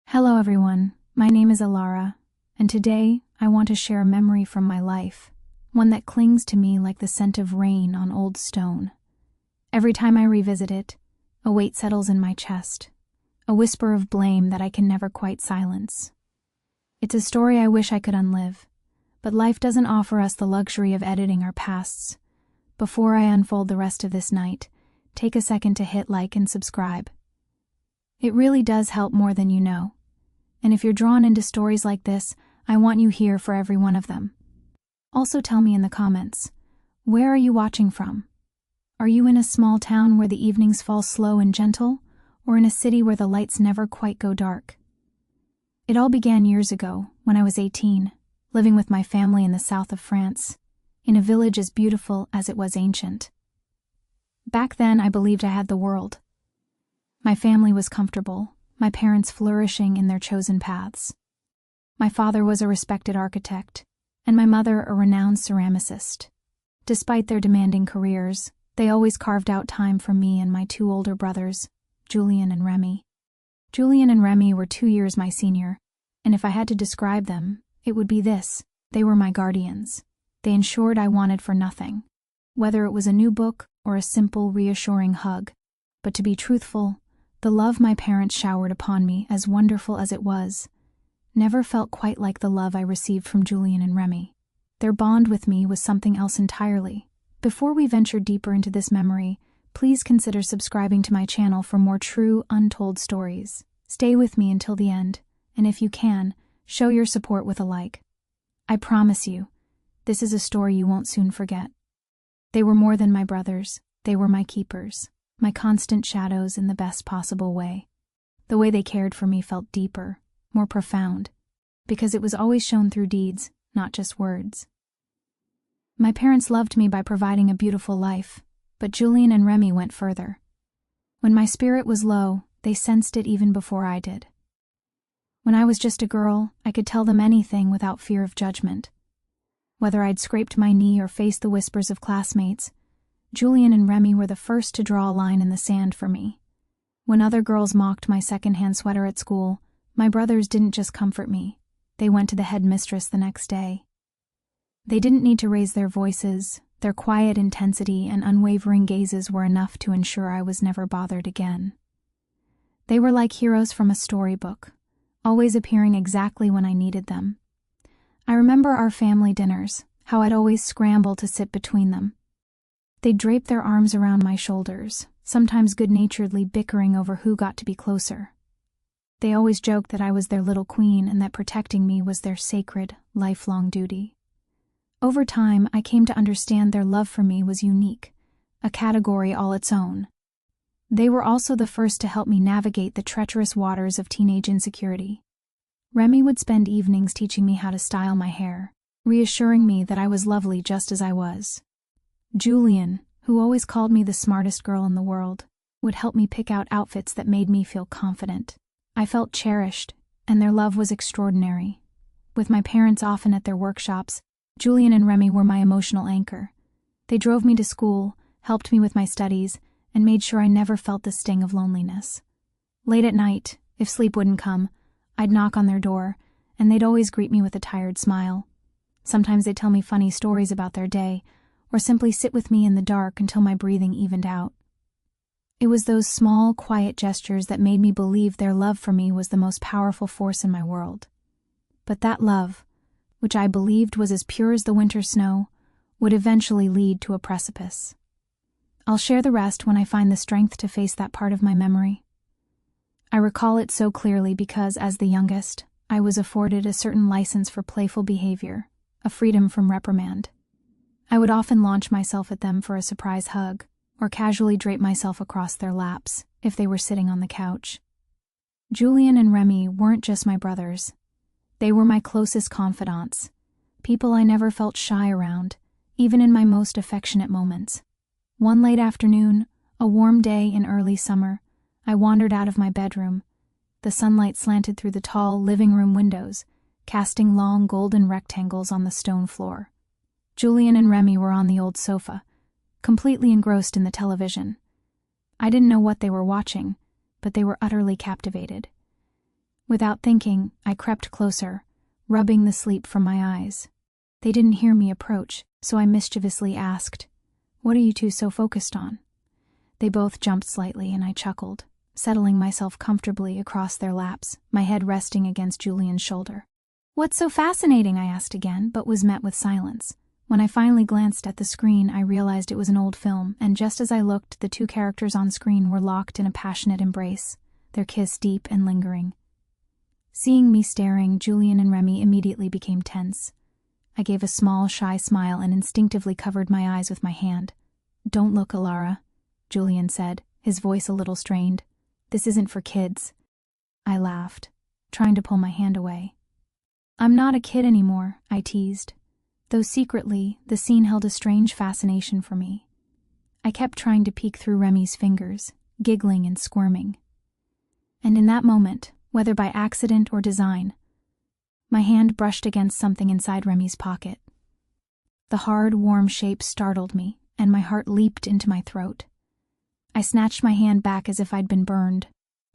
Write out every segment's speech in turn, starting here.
Hello everyone, my name is Alara, and today I want to share a memory from my life, one that clings to me like the scent of rain on old stone. Every time I revisit it, a weight settles in my chest, a whisper of blame that I can never quite silence. It's a story I wish I could unlive, but life doesn't offer us the luxury of editing our pasts. Before I unfold the rest of this night, take a second to hit like and subscribe. It really does help more than you know. And if you're drawn into stories like this, I want you here for every one of them. Also tell me in the comments, where are you watching from? Are you in a small town where the evenings fall slow and gentle, or in a city where the lights never quite go dark? It all began years ago, when I was 18, living with my family in the south of France, in a village as beautiful as it was ancient. Back then, I believed I had the world. My family was comfortable, my parents flourishing in their chosen paths. My father was a respected architect, and my mother a renowned ceramicist. Despite their demanding careers, they always carved out time for me and my two older brothers, Julian and Remy. Julian and Remy were 2 years my senior, and if I had to describe them, it would be this: they were my guardians. They ensured I wanted for nothing, whether it was a new book or a simple, reassuring hug. But to be truthful, the love my parents showered upon me, as wonderful as it was, never felt quite like the love I received from Julian and Remy. Their bond with me was something else entirely. Before we venture deeper into this memory, please consider subscribing to my channel for more true, untold stories. Stay with me until the end, and if you can, show your support with a like. I promise you, this is a story you won't soon forget. They were more than my brothers, they were my keepers. My constant shadows in the best possible way. The way they cared for me felt deeper, more profound, because it was always shown through deeds, not just words. My parents loved me by providing a beautiful life, but Julian and Remy went further. When my spirit was low, they sensed it even before I did. When I was just a girl, I could tell them anything without fear of judgment. Whether I'd scraped my knee or faced the whispers of classmates, Julian and Remy were the first to draw a line in the sand for me. When other girls mocked my second-hand sweater at school, my brothers didn't just comfort me, they went to the headmistress the next day. They didn't need to raise their voices, their quiet intensity and unwavering gazes were enough to ensure I was never bothered again. They were like heroes from a storybook, always appearing exactly when I needed them. I remember our family dinners, how I'd always scramble to sit between them. They'd drape their arms around my shoulders, sometimes good-naturedly bickering over who got to be closer. They always joked that I was their little queen and that protecting me was their sacred, lifelong duty. Over time, I came to understand their love for me was unique, a category all its own. They were also the first to help me navigate the treacherous waters of teenage insecurity. Remy would spend evenings teaching me how to style my hair, reassuring me that I was lovely just as I was. Julian, who always called me the smartest girl in the world, would help me pick out outfits that made me feel confident. I felt cherished, and their love was extraordinary. With my parents often at their workshops, Julian and Remy were my emotional anchor. They drove me to school, helped me with my studies, and made sure I never felt the sting of loneliness. Late at night, if sleep wouldn't come, I'd knock on their door, and they'd always greet me with a tired smile. Sometimes they'd tell me funny stories about their day, or simply sit with me in the dark until my breathing evened out. It was those small, quiet gestures that made me believe their love for me was the most powerful force in my world. But that love, which I believed was as pure as the winter snow, would eventually lead to a precipice. I'll share the rest when I find the strength to face that part of my memory. I recall it so clearly because, as the youngest, I was afforded a certain license for playful behavior, a freedom from reprimand. I would often launch myself at them for a surprise hug, or casually drape myself across their laps if they were sitting on the couch. Julian and Remy weren't just my brothers. They were my closest confidants, people I never felt shy around, even in my most affectionate moments. One late afternoon, a warm day in early summer, I wandered out of my bedroom. The sunlight slanted through the tall living room windows, casting long golden rectangles on the stone floor. Julian and Remy were on the old sofa, completely engrossed in the television. I didn't know what they were watching, but they were utterly captivated. Without thinking, I crept closer, rubbing the sleep from my eyes. They didn't hear me approach, so I mischievously asked, "What are you two so focused on?" They both jumped slightly and I chuckled, settling myself comfortably across their laps, my head resting against Julian's shoulder. "What's so fascinating?" I asked again, but was met with silence. When I finally glanced at the screen, I realized it was an old film, and just as I looked, the two characters on screen were locked in a passionate embrace, their kiss deep and lingering. Seeing me staring, Julian and Remy immediately became tense. I gave a small, shy smile and instinctively covered my eyes with my hand. "Don't look, Alara," Julian said, his voice a little strained. "This isn't for kids." I laughed, trying to pull my hand away. "I'm not a kid anymore," I teased, though secretly the scene held a strange fascination for me. I kept trying to peek through Remy's fingers, giggling and squirming. And in that moment, whether by accident or design, my hand brushed against something inside Remy's pocket. The hard, warm shape startled me, and my heart leaped into my throat. I snatched my hand back as if I'd been burned.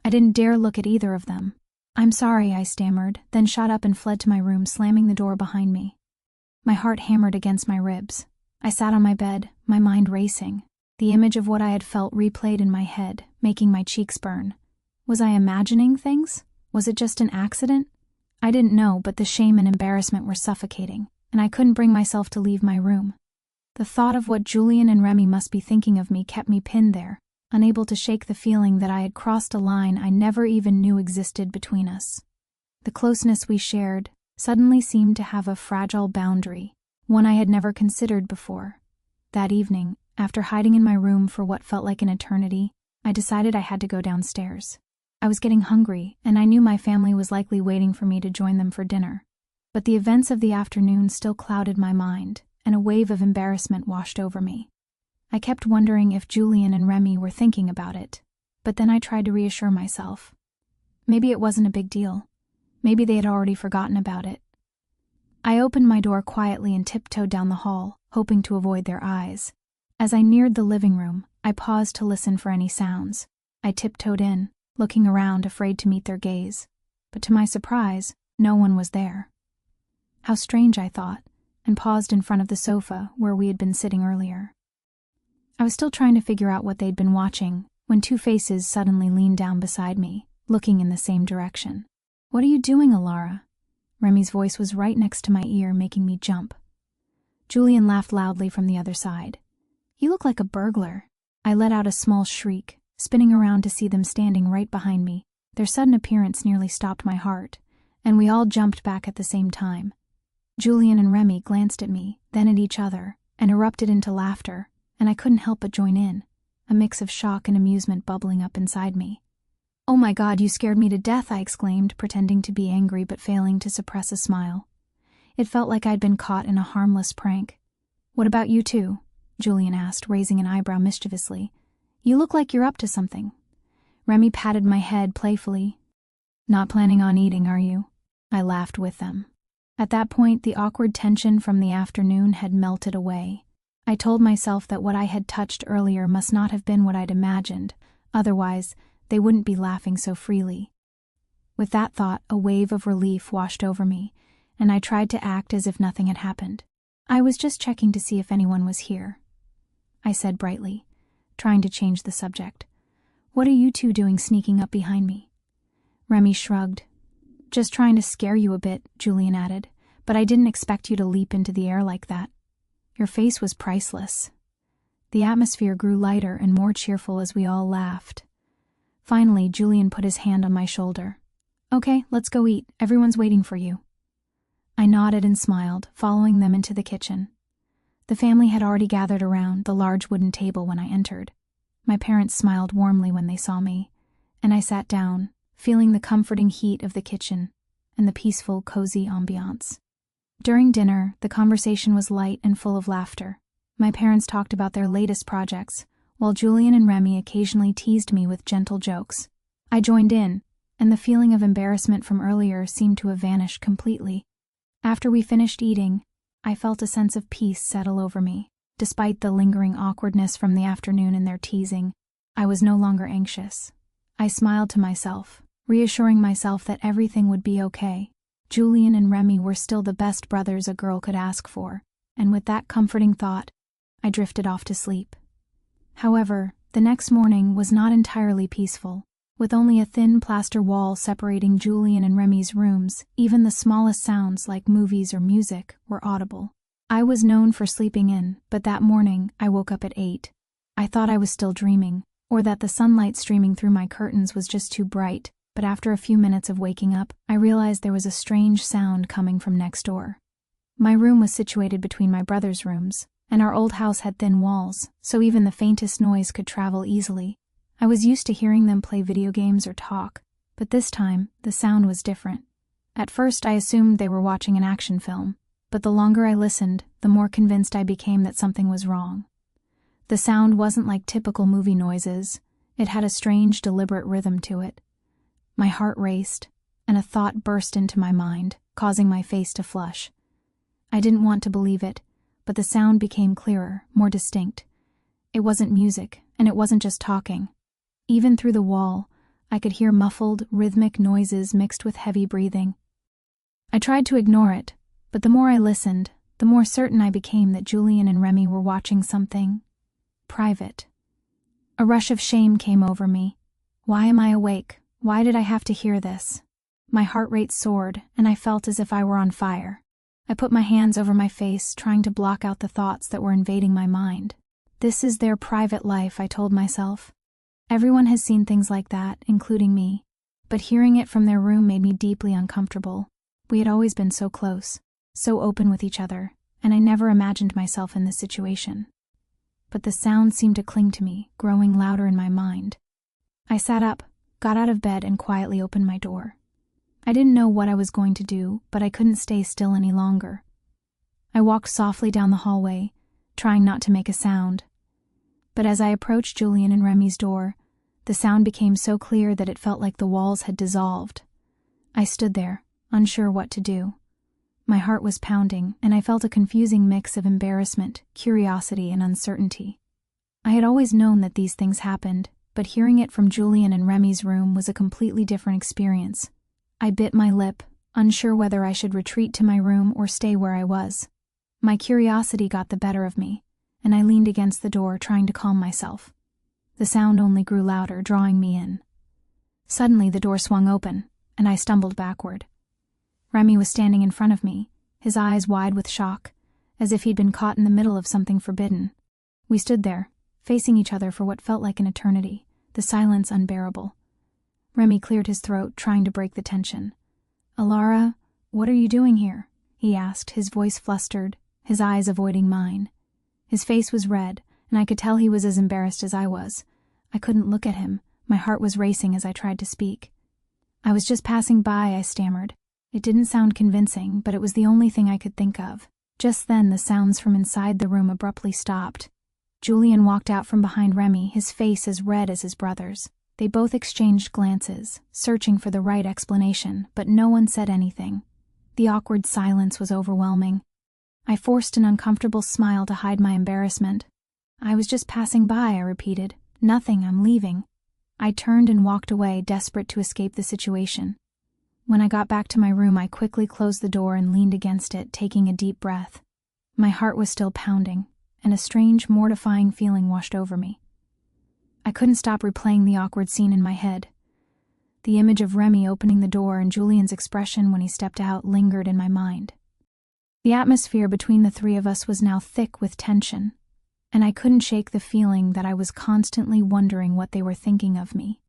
I didn't dare look at either of them. "I'm sorry," I stammered, then shot up and fled to my room, slamming the door behind me. My heart hammered against my ribs. I sat on my bed, my mind racing. The image of what I had felt replayed in my head, making my cheeks burn. Was I imagining things? Was it just an accident? I didn't know, but the shame and embarrassment were suffocating, and I couldn't bring myself to leave my room. The thought of what Julian and Remy must be thinking of me kept me pinned there, unable to shake the feeling that I had crossed a line I never even knew existed between us. The closeness we shared suddenly seemed to have a fragile boundary, one I had never considered before. That evening, after hiding in my room for what felt like an eternity, I decided I had to go downstairs. I was getting hungry, and I knew my family was likely waiting for me to join them for dinner. But the events of the afternoon still clouded my mind, and a wave of embarrassment washed over me. I kept wondering if Julian and Remy were thinking about it, but then I tried to reassure myself. Maybe it wasn't a big deal. Maybe they had already forgotten about it. I opened my door quietly and tiptoed down the hall, hoping to avoid their eyes. As I neared the living room, I paused to listen for any sounds. I tiptoed in, looking around, afraid to meet their gaze. But to my surprise, no one was there. How strange, I thought, and paused in front of the sofa where we had been sitting earlier. I was still trying to figure out what they'd been watching when two faces suddenly leaned down beside me, looking in the same direction. "What are you doing, Alara?" Remy's voice was right next to my ear, making me jump. Julian laughed loudly from the other side. "You look like a burglar." I let out a small shriek, spinning around to see them standing right behind me. Their sudden appearance nearly stopped my heart, and we all jumped back at the same time. Julian and Remy glanced at me, then at each other, and erupted into laughter, and I couldn't help but join in, a mix of shock and amusement bubbling up inside me. "Oh my God, you scared me to death," I exclaimed, pretending to be angry but failing to suppress a smile. It felt like I'd been caught in a harmless prank. "What about you two?" Julian asked, raising an eyebrow mischievously. "You look like you're up to something." Remy patted my head playfully. "Not planning on eating, are you?" I laughed with them. At that point, the awkward tension from the afternoon had melted away. I told myself that what I had touched earlier must not have been what I'd imagined, otherwise they wouldn't be laughing so freely. With that thought, a wave of relief washed over me, and I tried to act as if nothing had happened. "I was just checking to see if anyone was here," I said brightly, trying to change the subject. "What are you two doing sneaking up behind me?" Remy shrugged. "Just trying to scare you a bit," Julian added, "but I didn't expect you to leap into the air like that. Your face was priceless." The atmosphere grew lighter and more cheerful as we all laughed. Finally, Julian put his hand on my shoulder. "Okay, let's go eat. Everyone's waiting for you." I nodded and smiled, following them into the kitchen. The family had already gathered around the large wooden table when I entered. My parents smiled warmly when they saw me, and I sat down, feeling the comforting heat of the kitchen and the peaceful, cozy ambiance. During dinner, the conversation was light and full of laughter. My parents talked about their latest projects, while Julian and Remy occasionally teased me with gentle jokes. I joined in, and the feeling of embarrassment from earlier seemed to have vanished completely. After we finished eating, I felt a sense of peace settle over me. Despite the lingering awkwardness from the afternoon and their teasing, I was no longer anxious. I smiled to myself, reassuring myself that everything would be okay. Julian and Remy were still the best brothers a girl could ask for, and with that comforting thought, I drifted off to sleep. However, the next morning was not entirely peaceful. With only a thin plaster wall separating Julian and Remy's rooms, even the smallest sounds like movies or music were audible. I was known for sleeping in, but that morning I woke up at 8. I thought I was still dreaming, or that the sunlight streaming through my curtains was just too bright, but after a few minutes of waking up, I realized there was a strange sound coming from next door. My room was situated between my brother's rooms, and our old house had thin walls, so even the faintest noise could travel easily. I was used to hearing them play video games or talk, but this time, the sound was different. At first, I assumed they were watching an action film, but the longer I listened, the more convinced I became that something was wrong. The sound wasn't like typical movie noises. It had a strange, deliberate rhythm to it. My heart raced, and a thought burst into my mind, causing my face to flush. I didn't want to believe it, but the sound became clearer, more distinct. It wasn't music, and it wasn't just talking. Even through the wall, I could hear muffled, rhythmic noises mixed with heavy breathing. I tried to ignore it, but the more I listened, the more certain I became that Julian and Remy were watching something private. A rush of shame came over me. Why am I awake? Why did I have to hear this? My heart rate soared, and I felt as if I were on fire. I put my hands over my face, trying to block out the thoughts that were invading my mind. This is their private life, I told myself. Everyone has seen things like that, including me, but hearing it from their room made me deeply uncomfortable. We had always been so close, so open with each other, and I never imagined myself in this situation. But the sound seemed to cling to me, growing louder in my mind. I sat up, got out of bed, and quietly opened my door. I didn't know what I was going to do, but I couldn't stay still any longer. I walked softly down the hallway, trying not to make a sound. But as I approached Julian and Remy's door, the sound became so clear that it felt like the walls had dissolved. I stood there, unsure what to do. My heart was pounding, and I felt a confusing mix of embarrassment, curiosity, and uncertainty. I had always known that these things happened, but hearing it from Julian and Remy's room was a completely different experience. I bit my lip, unsure whether I should retreat to my room or stay where I was. My curiosity got the better of me, and I leaned against the door trying to calm myself. The sound only grew louder, drawing me in. Suddenly the door swung open, and I stumbled backward. Remy was standing in front of me, his eyes wide with shock, as if he'd been caught in the middle of something forbidden. We stood there, facing each other for what felt like an eternity, the silence unbearable. Remy cleared his throat, trying to break the tension. "Alara, what are you doing here?" he asked, his voice flustered, his eyes avoiding mine. His face was red, and I could tell he was as embarrassed as I was. I couldn't look at him. My heart was racing as I tried to speak. "I was just passing by," I stammered. It didn't sound convincing, but it was the only thing I could think of. Just then, the sounds from inside the room abruptly stopped. Julian walked out from behind Remy, his face as red as his brother's. They both exchanged glances, searching for the right explanation, but no one said anything. The awkward silence was overwhelming. I forced an uncomfortable smile to hide my embarrassment. "I was just passing by," I repeated. "Nothing, I'm leaving." I turned and walked away, desperate to escape the situation. When I got back to my room, I quickly closed the door and leaned against it, taking a deep breath. My heart was still pounding, and a strange, mortifying feeling washed over me. I couldn't stop replaying the awkward scene in my head. The image of Remy opening the door and Julian's expression when he stepped out lingered in my mind. The atmosphere between the three of us was now thick with tension, and I couldn't shake the feeling that I was constantly wondering what they were thinking of me.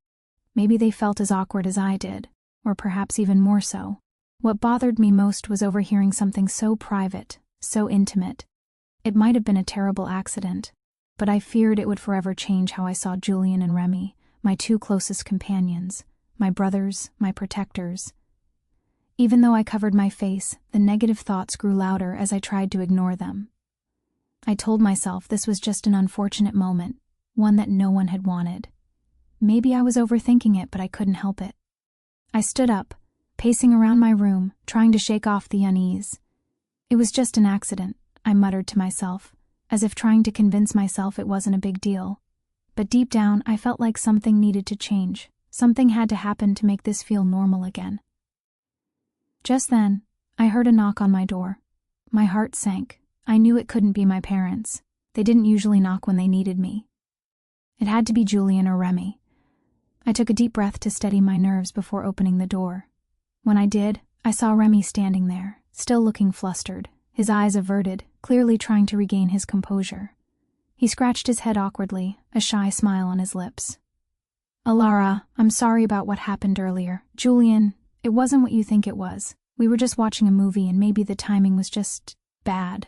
Maybe they felt as awkward as I did, or perhaps even more so. What bothered me most was overhearing something so private, so intimate. It might have been a terrible accident, but I feared it would forever change how I saw Julian and Remy, my two closest companions, my brothers, my protectors. Even though I covered my face, the negative thoughts grew louder as I tried to ignore them. I told myself this was just an unfortunate moment, one that no one had wanted. Maybe I was overthinking it, but I couldn't help it. I stood up, pacing around my room, trying to shake off the unease. "It was just an accident," I muttered to myself, as if trying to convince myself it wasn't a big deal. But deep down, I felt like something needed to change, Something had to happen to make this feel normal again. Just then, I heard a knock on my door. My heart sank. I knew it couldn't be my parents. They didn't usually knock when they needed me. It had to be Julian or Remy. I took a deep breath to steady my nerves before opening the door. When I did, I saw Remy standing there, still looking flustered, his eyes averted, clearly trying to regain his composure. He scratched his head awkwardly, a shy smile on his lips. "Alara, I'm sorry about what happened earlier. Julian, it wasn't what you think it was. We were just watching a movie and maybe the timing was just bad."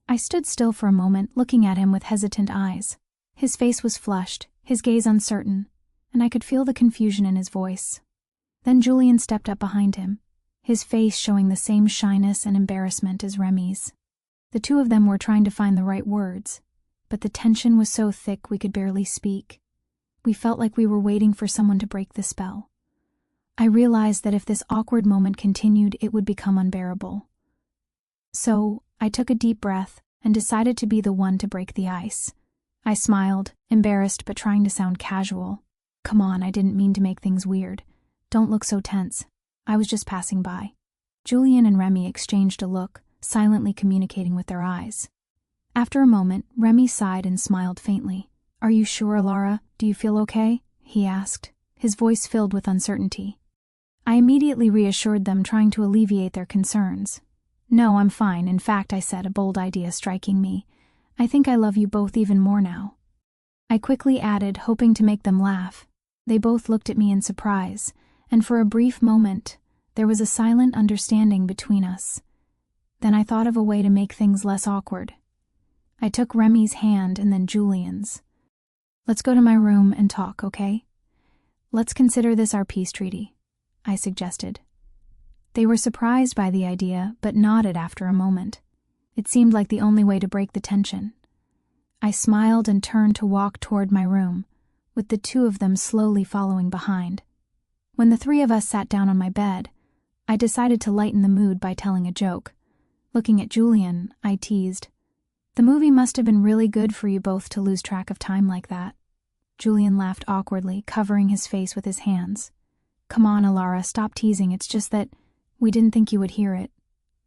I stood still for a moment, looking at him with hesitant eyes. His face was flushed, his gaze uncertain, and I could feel the confusion in his voice. Then Julian stepped up behind him, his face showing the same shyness and embarrassment as Remy's. The two of them were trying to find the right words, but the tension was so thick we could barely speak. We felt like we were waiting for someone to break the spell. I realized that if this awkward moment continued, it would become unbearable. So, I took a deep breath and decided to be the one to break the ice. I smiled, embarrassed but trying to sound casual. "Come on, I didn't mean to make things weird. Don't look so tense. I was just passing by." Julian and Remy exchanged a look, silently communicating with their eyes. After a moment, Remy sighed and smiled faintly. "Are you sure, Alara? Do you feel okay?" he asked, his voice filled with uncertainty. I immediately reassured them, trying to alleviate their concerns. "No, I'm fine. In fact," I said, a bold idea striking me, "I think I love you both even more now." I quickly added, hoping to make them laugh. They both looked at me in surprise, and for a brief moment, there was a silent understanding between us. Then I thought of a way to make things less awkward. I took Remy's hand and then Julian's. "Let's go to my room and talk, okay? Let's consider this our peace treaty," I suggested. They were surprised by the idea, but nodded after a moment. It seemed like the only way to break the tension. I smiled and turned to walk toward my room, with the two of them slowly following behind. When the three of us sat down on my bed, I decided to lighten the mood by telling a joke. Looking at Julian, I teased, "The movie must have been really good for you both to lose track of time like that." Julian laughed awkwardly, covering his face with his hands. "Come on, Alara, stop teasing. It's just that we didn't think you would hear it."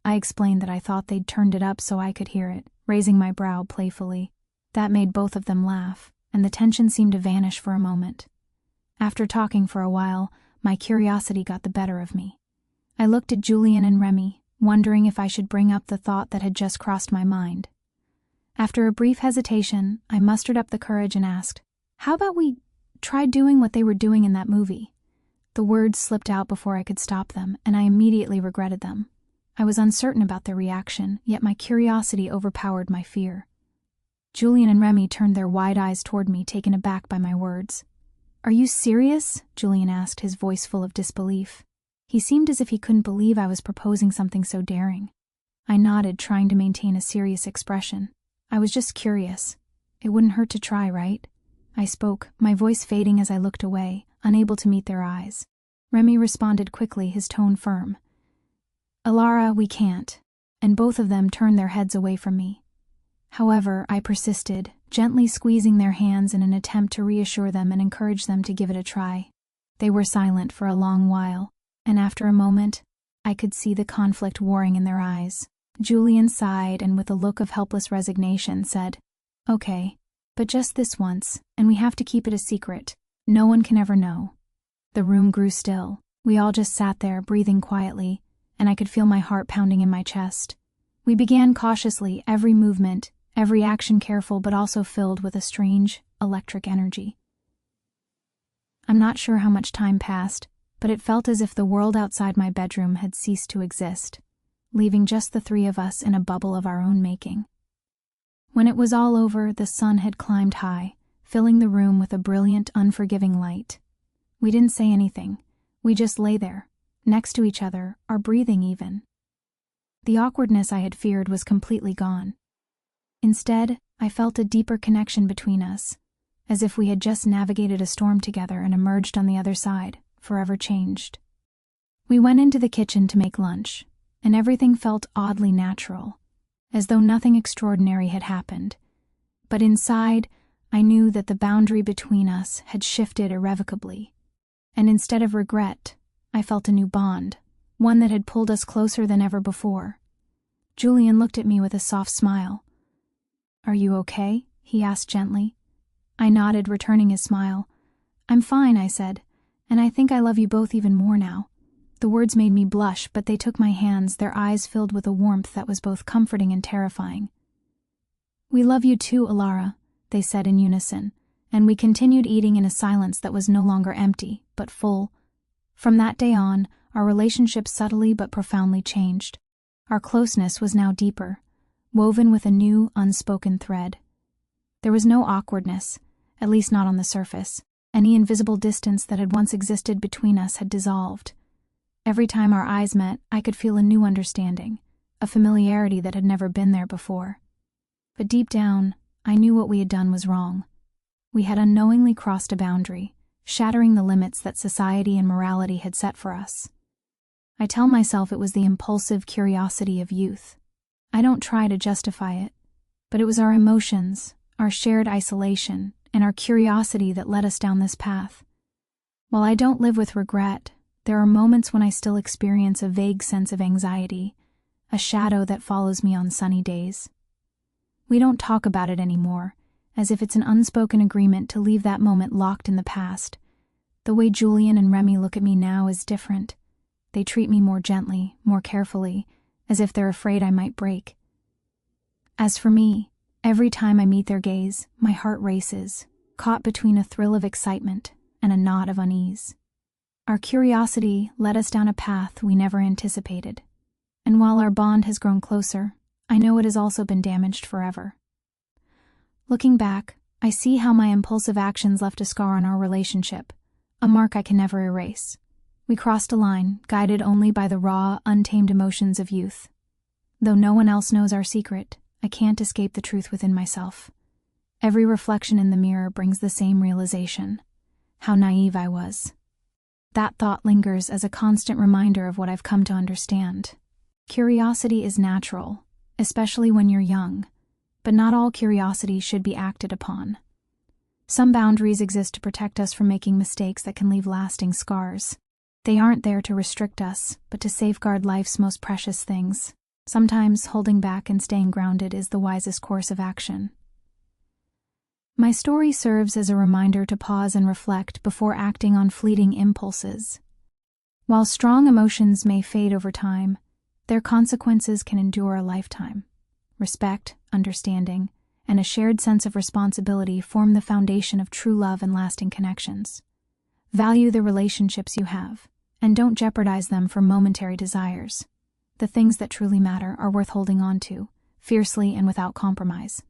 I explained that I thought they'd turned it up so I could hear it, raising my brow playfully. That made both of them laugh, and the tension seemed to vanish for a moment. After talking for a while, my curiosity got the better of me. I looked at Julian and Remy, wondering if I should bring up the thought that had just crossed my mind. After a brief hesitation, I mustered up the courage and asked, "How about we try doing what they were doing in that movie?" The words slipped out before I could stop them, and I immediately regretted them. I was uncertain about their reaction, yet my curiosity overpowered my fear. Julian and Remy turned their wide eyes toward me, taken aback by my words. "Are you serious?" Julian asked, his voice full of disbelief. He seemed as if he couldn't believe I was proposing something so daring. I nodded, trying to maintain a serious expression. "I was just curious. It wouldn't hurt to try, right?" I spoke, my voice fading as I looked away, unable to meet their eyes. Remy responded quickly, his tone firm. "Alara, we can't," and both of them turned their heads away from me. However, I persisted, gently squeezing their hands in an attempt to reassure them and encourage them to give it a try. They were silent for a long while, and after a moment, I could see the conflict warring in their eyes. Julian sighed and with a look of helpless resignation said, "Okay, but just this once, and we have to keep it a secret. No one can ever know." The room grew still. We all just sat there, breathing quietly, and I could feel my heart pounding in my chest. We began cautiously, every movement, every action careful but also filled with a strange, electric energy. I'm not sure how much time passed, but it felt as if the world outside my bedroom had ceased to exist, leaving just the three of us in a bubble of our own making. When it was all over, the sun had climbed high, filling the room with a brilliant, unforgiving light. We didn't say anything. We just lay there, next to each other, our breathing even. The awkwardness I had feared was completely gone. Instead, I felt a deeper connection between us, as if we had just navigated a storm together and emerged on the other side, forever changed. We went into the kitchen to make lunch, and everything felt oddly natural, as though nothing extraordinary had happened. But inside, I knew that the boundary between us had shifted irrevocably. And instead of regret, I felt a new bond, one that had pulled us closer than ever before. Julian looked at me with a soft smile. "Are you okay?" he asked gently. I nodded, returning his smile. "I'm fine," I said, "and I think I love you both even more now." The words made me blush, but they took my hands, their eyes filled with a warmth that was both comforting and terrifying. "We love you too, Alara," they said in unison, and we continued eating in a silence that was no longer empty, but full. From that day on, our relationship subtly but profoundly changed. Our closeness was now deeper, woven with a new, unspoken thread. There was no awkwardness, at least not on the surface. Any invisible distance that had once existed between us had dissolved. Every time our eyes met, I could feel a new understanding, a familiarity that had never been there before. But deep down, I knew what we had done was wrong. We had unknowingly crossed a boundary, shattering the limits that society and morality had set for us. I tell myself it was the impulsive curiosity of youth. I don't try to justify it, but it was our emotions, our shared isolation, and our curiosity that led us down this path. While I don't live with regret, there are moments when I still experience a vague sense of anxiety, a shadow that follows me on sunny days. We don't talk about it anymore, as if it's an unspoken agreement to leave that moment locked in the past. The way Julian and Remy look at me now is different. They treat me more gently, more carefully, as if they're afraid I might break. As for me, every time I meet their gaze, my heart races, caught between a thrill of excitement and a knot of unease. Our curiosity led us down a path we never anticipated, and while our bond has grown closer, I know it has also been damaged forever. Looking back, I see how my impulsive actions left a scar on our relationship, a mark I can never erase. We crossed a line, guided only by the raw, untamed emotions of youth. Though no one else knows our secret, I can't escape the truth within myself. Every reflection in the mirror brings the same realization: how naive I was. That thought lingers as a constant reminder of what I've come to understand. Curiosity is natural, especially when you're young, but not all curiosity should be acted upon. Some boundaries exist to protect us from making mistakes that can leave lasting scars. They aren't there to restrict us, but to safeguard life's most precious things. Sometimes holding back and staying grounded is the wisest course of action. My story serves as a reminder to pause and reflect before acting on fleeting impulses. While strong emotions may fade over time, their consequences can endure a lifetime. Respect, understanding, and a shared sense of responsibility form the foundation of true love and lasting connections. Value the relationships you have, and don't jeopardize them for momentary desires. The things that truly matter are worth holding on to, fiercely and without compromise.